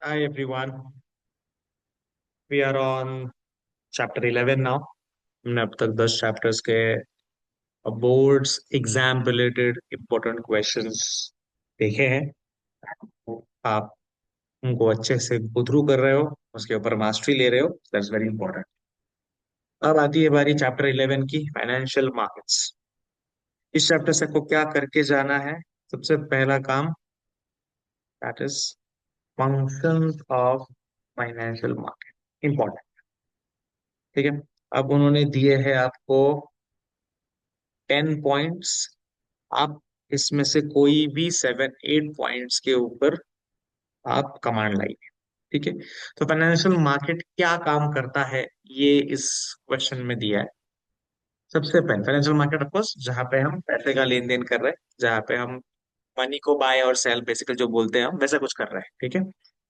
Hi everyone, we are on chapter 11 now. हमने अब तक 10 चैप्टर्स के boards exam related important questions देखे हैं। आप उनको अच्छे से गो थ्रू कर रहे हो, उसके ऊपर मास्टरी ले रहे हो, दैट्स वेरी इंपॉर्टेंट। अब आती है बारी चैप्टर 11 की, फाइनेंशियल मार्केट्स। इस चैप्टर से आपको क्या करके जाना है? सबसे पहला काम, that is functions of financial market, important. ठीक है। अब उन्होंने दिए हैं आपको 10 पॉइंट्स। आप इसमें से कोई भी 7-8 पॉइंट्स के ऊपर आप कमांड लाइए। ठीक है। तो फाइनेंशियल मार्केट क्या काम करता है, ये इस क्वेश्चन में दिया है। सबसे पहले फाइनेंशियल मार्केट ऑफकोर्स जहाँ पे हम पैसे का लेन देन कर रहे हैं, जहाँ पे हम मनी को बाय और सेल बेसिकली जो बोलते हैं हम वैसा कुछ कर रहे हैं। ठीक है।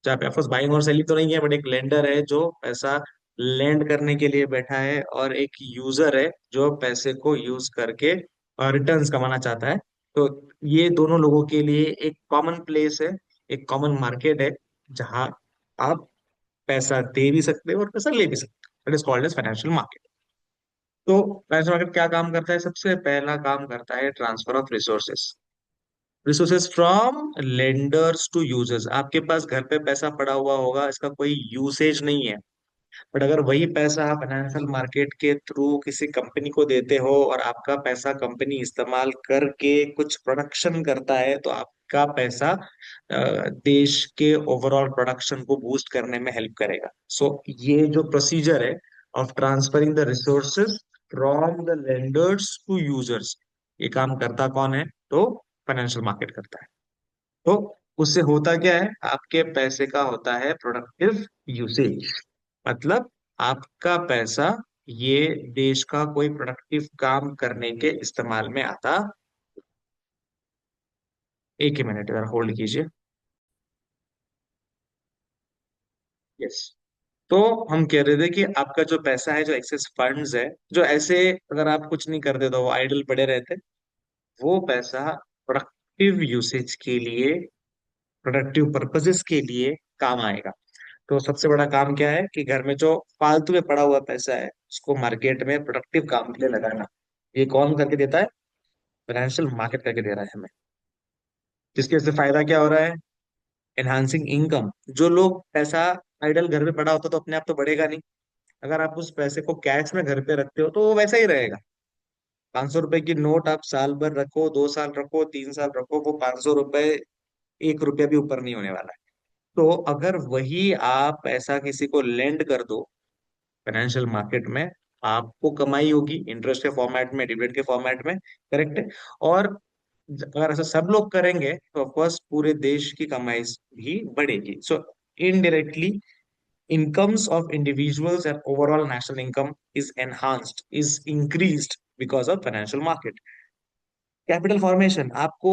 जहाँ पे ऑफकोर्स बाइंग और सेलिंग तो नहीं है, बट एक लेंडर है जो पैसा लेंड करने के लिए बैठा है, और एक यूजर है जो पैसे को यूज करके रिटर्न्स कमाना चाहता है। तो ये दोनों लोगों के लिए एक कॉमन प्लेस है, एक कॉमन मार्केट है, जहाँ आप पैसा दे भी सकते हो और पैसा ले भी सकते हो। It is called as financial market. तो फाइनेंशियल मार्केट क्या काम करता है? सबसे पहला काम करता है transfer of resources. Resources from lenders to users. आपके पास घर पे पैसा पड़ा हुआ होगा, इसका कोई यूसेज नहीं है, बट अगर वही पैसा आप फाइनेंशियल मार्केट के थ्रू किसी कंपनी को देते हो और आपका पैसा कंपनी इस्तेमाल करके कुछ प्रोडक्शन करता है, तो आपका पैसा देश के ओवरऑल प्रोडक्शन को बूस्ट करने में हेल्प करेगा। सो ये जो प्रोसीजर है of transferring the resources from the lenders to users, ये काम करता कौन है? तो फाइनेंशियल मार्केट करता है। तो उससे होता क्या है? आपके पैसे का होता है प्रोडक्टिव यूसेज। मतलब आपका पैसा ये देश का कोई प्रोडक्टिव काम करने के इस्तेमाल में आता। एक ही मिनट जरा होल्ड कीजिए। यस। तो हम कह रहे थे कि आपका जो पैसा है, जो एक्सेस फंड्स है, जो ऐसे अगर आप कुछ नहीं करते तो वो आइडल पड़े रहते, वो पैसा प्रोडक्टिव यूसेज के लिए, प्रोडक्टिव पर्पसेस के लिए काम आएगा। तो सबसे बड़ा काम क्या है कि घर में जो फालतू में पड़ा हुआ पैसा है उसको मार्केट में प्रोडक्टिव काम के लिए लगाना। ये कौन करके देता है? फाइनेंशियल मार्केट करके दे रहा है हमें। जिसके वजह से फायदा क्या हो रहा है? Enhancing income. जो लोग पैसा आइडल घर में पड़ा होता तो अपने आप तो बढ़ेगा नहीं। अगर आप उस पैसे को कैश में घर पे रखते हो तो वो वैसा ही रहेगा। 500 रुपए की नोट आप साल भर रखो, 2 साल रखो, 3 साल रखो, वो 500 रुपए 1 रुपया भी ऊपर नहीं होने वाला है। तो अगर वही आप पैसा किसी को लेंड कर दो फाइनेंशियल मार्केट में, आपको कमाई होगी इंटरेस्ट के फॉर्मेट में, डिविडेंड के फॉर्मेट में। करेक्ट है। और अगर ऐसा सब लोग करेंगे तो ऑफकोर्स पूरे देश की कमाई भी बढ़ेगी। So indirectly incomes of individuals and overall national income is enhanced, is increased because of financial market. Capital formation, आपको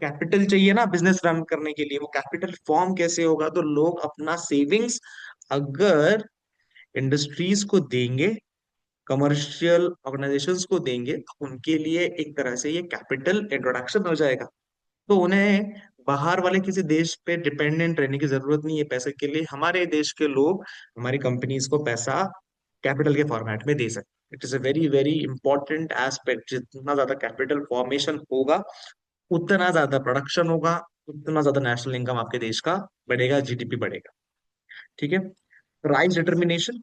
कैपिटल चाहिए ना बिजनेस रन करने के लिए, वो कैपिटल फॉर्म कैसे होगा? तो लोग अपना सेविंग्स अगर इंडस्ट्रीज को देंगे, कमर्शियल ऑर्गेनाइजेशंस को देंगे, तो उनके लिए एक तरह से ये कैपिटल इंट्रोडक्शन हो जाएगा। तो उन्हें बाहर वाले किसी देश पे डिपेंडेंट रहने की जरूरत नहीं है पैसे के लिए। हमारे देश के लोग हमारी कंपनीज को पैसा कैपिटल के फॉर्मेट में दे सकते। It is a very very important aspect. जितना ज्यादा कैपिटल फॉर्मेशन होगा, उतना ज्यादा प्रोडक्शन होगा, उतना ज्यादा नेशनल इनकम आपके देश का बढ़ेगा, जीडीपी बढ़ेगा। ठीक है। Price determination.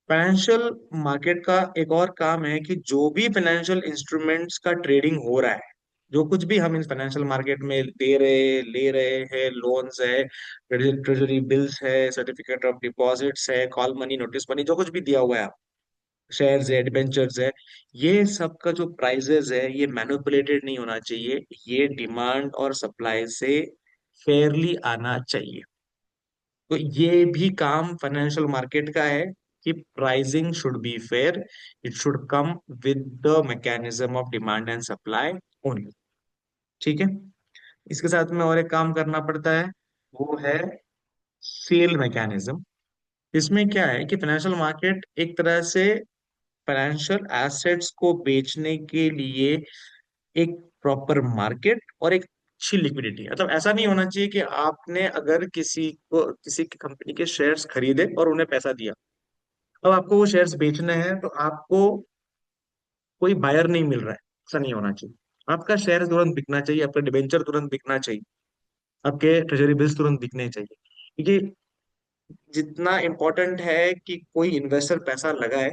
फाइनेंशियल मार्केट का एक और काम है कि जो भी फाइनेंशियल इंस्ट्रूमेंट्स का ट्रेडिंग हो रहा है, जो कुछ भी हम इस फाइनेंशियल मार्केट में दे रहे ले रहे हैं, लोन्स है, ट्रेजरी बिल्स है, सर्टिफिकेट ऑफ डिपॉजिट्स है, कॉल मनी, नोटिस मनी, जो कुछ भी दिया हुआ है, शेयर्स है, डिबेंचर्स है, ये सब का जो प्राइजेस है ये मैनिपुलेटेड नहीं होना चाहिए। ये डिमांड और सप्लाई से फेयरली आना चाहिए। तो ये भी काम फाइनेंशियल मार्केट का है कि pricing should be fair, it should come with the mechanism of demand and supply only. ठीक है। इसके साथ में और एक काम करना पड़ता है, वो है सेल मैकेनिज्म। इसमें क्या है कि फाइनेंशियल मार्केट एक तरह से फाइनेंशियल एसेट्स को बेचने के लिए एक प्रॉपर मार्केट और एक अच्छी लिक्विडिटी, मतलब ऐसा नहीं होना चाहिए कि आपने अगर किसी की कंपनी के शेयर्स खरीदे और उन्हें पैसा दिया, अब आपको वो शेयर्स बेचने हैं तो आपको कोई बायर नहीं मिल रहा है, ऐसा नहीं होना चाहिए। आपका शेयर तुरंत बिकना चाहिए, आपका डिबेंचर तुरंत बिकना चाहिए, आपके ट्रेजरी बिल्स तुरंत बिकने चाहिए, क्योंकि जितना इंपॉर्टेंट है कि कोई इन्वेस्टर पैसा लगाए,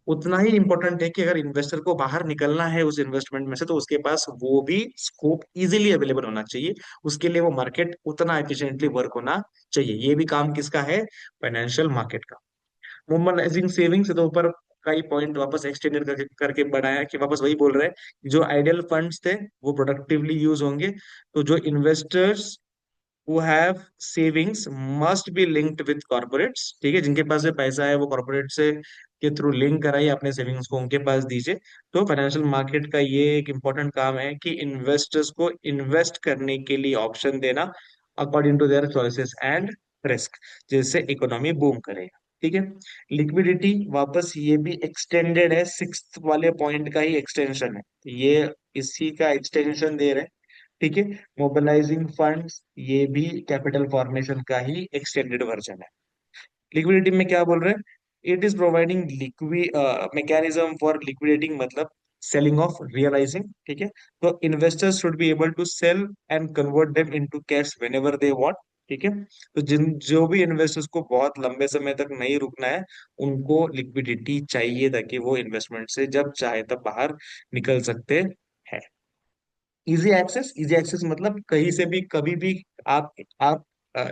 उतना ही इंपॉर्टेंट है कि अगर इन्वेस्टर को बाहर निकलना है उस इन्वेस्टमेंट में से, तो उसके पास वो भी स्कोप इजीली अवेलेबल होना चाहिए। उसके लिए वो मार्केट उतना एफिशिएंटली वर्क होना चाहिए। ये भी काम किसका है? फाइनेंशियल मार्केट का। मोबालाइजिंग सेविंग्स से तो ऊपर का ही पॉइंट वापस एक्सटेंडेड करके बढ़ाया कि वापस वही बोल रहे हैं, जो आइडियल फंड्स थे वो प्रोडक्टिवली यूज होंगे। तो जो investors who have savings must be linked with corporates, ठीक है, जिनके पास ये पैसा है वो कॉर्पोरेट से के थ्रू लिंक कराइए अपने सेविंग्स को, उनके पास दीजिए। तो फाइनेंशियल मार्केट का ये एक इम्पोर्टेंट काम है कि इन्वेस्टर्स को इन्वेस्ट करने के लिए ऑप्शन देना according to their choices and risk, जिससे इकोनॉमी बूम करेगा। ठीक है। लिक्विडिटी वापस ये भी एक्सटेंडेड है, सिक्स्थ वाले पॉइंट का ही एक्सटेंशन है, ये इसी का एक्सटेंशन दे रहे हैं। ठीक है। मोबिलाइजिंग फंड्स ये भी कैपिटल फॉर्मेशन का ही एक्सटेंडेड वर्जन है। लिक्विडिटी में क्या बोल रहे हैं? It is providing liquid mechanism for liquidating, मतलब सेलिंग ऑफ रियलाइजिंग। ठीक है। तो investors should be able to sell and convert them into cash whenever they want. ठीक है। तो जिन जो भी इन्वेस्टर्स को बहुत लंबे समय तक नहीं रुकना है, उनको लिक्विडिटी चाहिए ताकि वो इन्वेस्टमेंट से जब चाहे तब बाहर निकल सकते हैं। इजी एक्सेस, इजी एक्सेस मतलब कहीं से भी कभी भी आप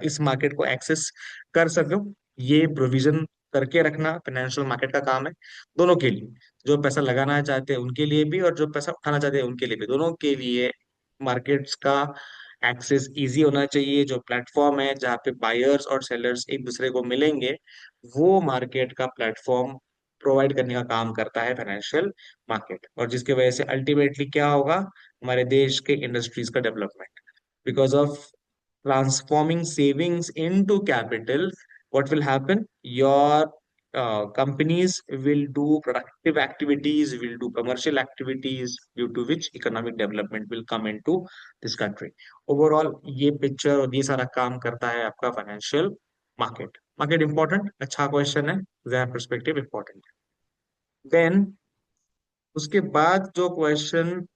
इस मार्केट को एक्सेस कर सको। ये प्रोविजन करके रखना फाइनेंशियल मार्केट का काम है, दोनों के लिए। जो पैसा लगाना चाहते हैं उनके लिए भी, और जो पैसा उठाना चाहते हैं उनके लिए भी, दोनों के लिए मार्केट्स का एक्सेस इजी होना चाहिए। जो प्लेटफॉर्म है जहाँ पे बायर्स और सेलर्स एक दूसरे को मिलेंगे, वो मार्केट का प्लेटफॉर्म प्रोवाइड करने का काम करता है फाइनेंशियल मार्केट, और जिसकी वजह से अल्टीमेटली क्या होगा? हमारे देश के इंडस्ट्रीज का development. Because of transforming savings into capital, what will happen? Your companies will do productive activities, will do commercial activities, due to which economic development will come into this country. Overall ये picture और ये सारा काम करता है आपका financial market. Market important, अच्छा question है, एग्जाम परस्पेक्टिव इंपॉर्टेंट। देन उसके बाद जो क्वेश्चन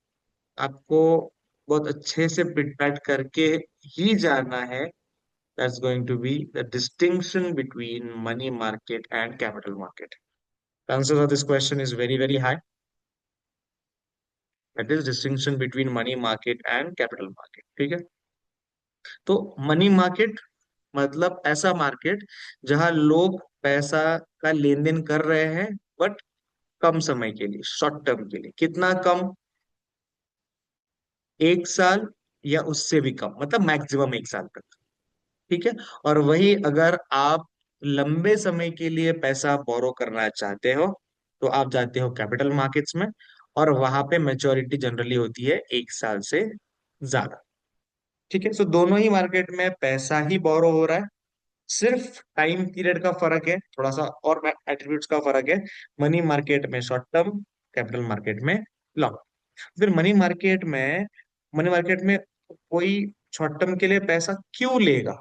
आपको बहुत अच्छे से प्रिपेयर करके ही जाना है, that's going to be the distinction between money market and capital market. The answer of this question is very, very high. That is distinction between money market and capital market. ठीक है। तो money market मतलब ऐसा market जहां लोग पैसा का लेन then कर रहे हैं, बट कम समय के लिए, शॉर्ट टर्म के लिए। कितना कम? एक साल या उससे भी कम, मतलब मैक्सिमम एक साल तक। ठीक है। और वही अगर आप लंबे समय के लिए पैसा बोरो करना चाहते हो, तो आप जाते हो कैपिटल मार्केट्स में, और वहां पे मेच्योरिटी जनरली होती है एक साल से ज्यादा। ठीक है। सो दोनों ही मार्केट में पैसा ही बोरो हो रहा है, सिर्फ टाइम पीरियड का फर्क है, थोड़ा सा और एट्रीब्यूट्स का फर्क है। मनी मार्केट में शॉर्ट टर्म, कैपिटल मार्केट में लॉन्ग। फिर मनी मार्केट में कोई शॉर्ट टर्म के लिए पैसा क्यों लेगा?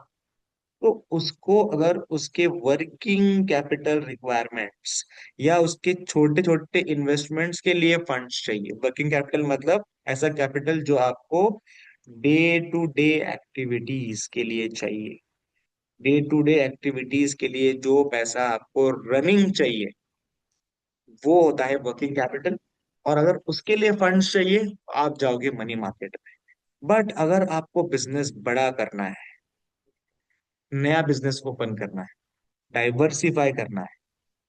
तो उसको अगर उसके वर्किंग कैपिटल रिक्वायरमेंट्स या उसके छोटे छोटे इन्वेस्टमेंट्स के लिए फंड्स चाहिए। वर्किंग कैपिटल मतलब ऐसा कैपिटल जो आपको डे टू डे एक्टिविटीज के लिए चाहिए। डे टू डे एक्टिविटीज के लिए जो पैसा आपको रनिंग चाहिए, वो होता है वर्किंग कैपिटल। और अगर उसके लिए फंड्स चाहिए तो आप जाओगे मनी मार्केट में। बट अगर आपको बिजनेस बड़ा करना है, नया बिजनेस ओपन करना है, डाइवर्सिफाई करना है,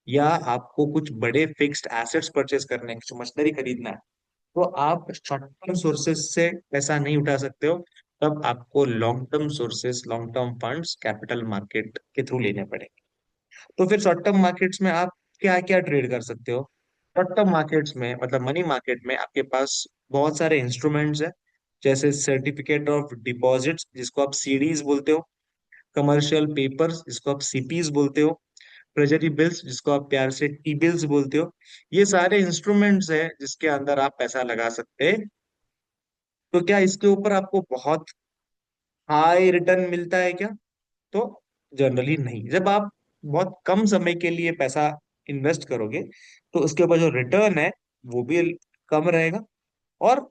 या आपको कुछ बड़े फिक्स्ड एसेट्स परचेज करने हैं, कुछ मशीनरी खरीदना है, तो आप शॉर्ट टर्म सोर्सेज से पैसा नहीं उठा सकते हो। तब आपको long term sources, long term funds capital market के थ्रू लेने पड़ेंगे। तो फिर शॉर्ट टर्म मार्केट्स में आप क्या क्या ट्रेड कर सकते हो? शॉर्ट टर्म मार्केट्स में मतलब मनी मार्केट में आपके पास बहुत सारे इंस्ट्रूमेंट्स हैं, जैसे सर्टिफिकेट ऑफ डिपॉजिट्स जिसको आप सीडीज बोलते हो, कमर्शियल पेपर्स जिसको आप सीपीज बोलते हो, ट्रेजरी बिल्स जिसको आप प्यार से टी बिल्स बोलते हो। ये सारे इंस्ट्रूमेंट्स हैं जिसके अंदर आप पैसा लगा सकते तो क्या इसके ऊपर आपको बहुत हाई रिटर्न मिलता है क्या? तो जनरली नहीं। जब आप बहुत कम समय के लिए पैसा इन्वेस्ट करोगे तो उसके ऊपर जो रिटर्न है वो भी कम रहेगा, और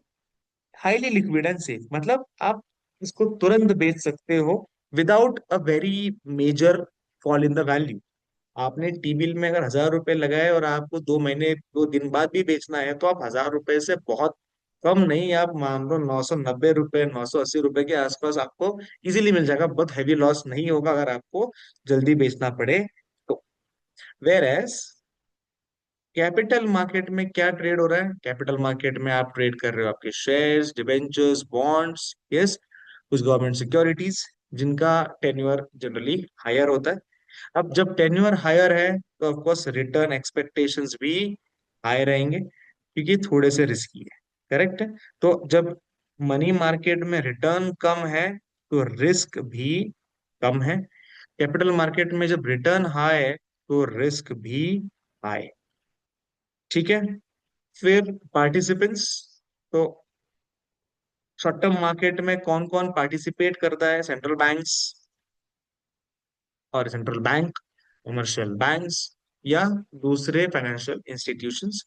हाईली लिक्विड एंड सेफ, मतलब आप इसको तुरंत बेच सकते हो without a very major fall in the value. आपने टी बिल में अगर 1,000 रुपए लगाए और आपको 2 महीने 2 दिन बाद भी बेचना है, तो आप 1,000 रुपए से बहुत कम नहीं, आप मान लो 990 रुपए 980 रुपए के आसपास आपको इजीली मिल जाएगा। बहुत हैवी लॉस नहीं होगा अगर आपको जल्दी बेचना पड़े तो। वेर एज कैपिटल मार्केट में क्या ट्रेड हो रहा है? कैपिटल मार्केट में आप ट्रेड कर रहे हो आपके शेयर्स, डिबेंचर्स, बॉन्ड्स, यस, कुछ गवर्नमेंट सिक्योरिटीज जिनका टेन्योर जनरली हायर होता है। अब जब टेन्योर हायर है तो ऑफ कोर्स रिटर्न एक्सपेक्टेशंस भी हाई रहेंगे, क्योंकि थोड़े से रिस्की है। करेक्ट है। तो जब मनी मार्केट में रिटर्न कम है तो रिस्क भी कम है। कैपिटल मार्केट में जब रिटर्न हाई है तो रिस्क भी हाई। ठीक है। फिर पार्टिसिपेंट्स, तो शॉर्ट टर्म मार्केट में कौन कौन पार्टिसिपेट करता है? सेंट्रल बैंक्स और सेंट्रल बैंक, कमर्शियल बैंक्स, या दूसरे financial institutions.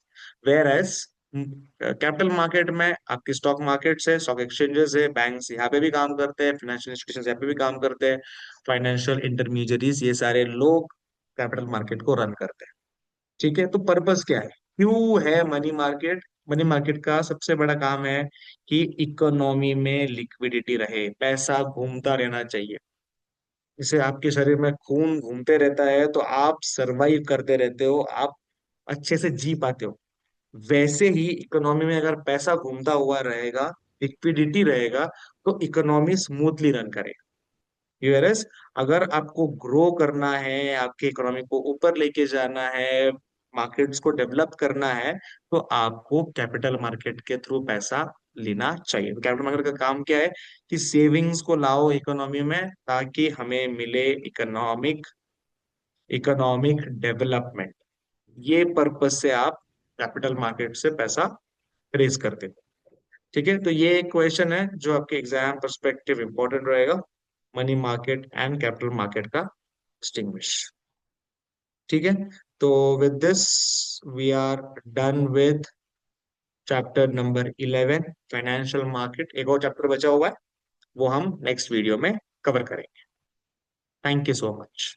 Whereas capital market में आपके स्टॉक मार्केट्स है, स्टॉक एक्सचेंजेस है, बैंक्स यहाँ पे भी काम करते हैं, फाइनेंशियल इंस्टीट्यूशंस यहाँ पे भी काम करते हैं, फाइनेंशियल इंटरमीडियरीज, ये सारे लोग कैपिटल मार्केट को रन करते हैं। ठीक है। तो पर्पस क्या है, क्यों है मनी मार्केट? मनी मार्केट का सबसे बड़ा काम है कि इकोनॉमी में लिक्विडिटी रहे, पैसा घूमता रहना चाहिए। जैसे आपके शरीर में खून घूमते रहता है तो आप सरवाइव करते रहते हो, आप अच्छे से जी पाते हो। वैसे ही इकोनॉमी में अगर पैसा घूमता हुआ रहेगा, लिक्विडिटी रहेगा, तो इकोनॉमी स्मूथली रन करेगा। यूएरएस, अगर आपको ग्रो करना है, आपकी इकोनॉमी को ऊपर लेके जाना है, मार्केट्स को डेवलप करना है, तो आपको कैपिटल मार्केट के थ्रू पैसा लेना चाहिए। तो कैपिटल मार्केट का काम क्या है कि सेविंग्स को लाओ इकोनॉमी में, ताकि हमें मिले इकोनॉमिक इकोनॉमिक डेवलपमेंट। ये पर्पस से आप कैपिटल मार्केट से पैसा रेज करते हो। ठीक है। तो ये एक क्वेश्चन है जो आपके एग्जाम पर्सपेक्टिव इंपॉर्टेंट रहेगा, money market and capital market का डिस्टिंग्विश। ठीक है। तो with this we are done with chapter number 11, financial market. एक और चैप्टर बचा हुआ है, वो हम नेक्स्ट वीडियो में कवर करेंगे। Thank you so much.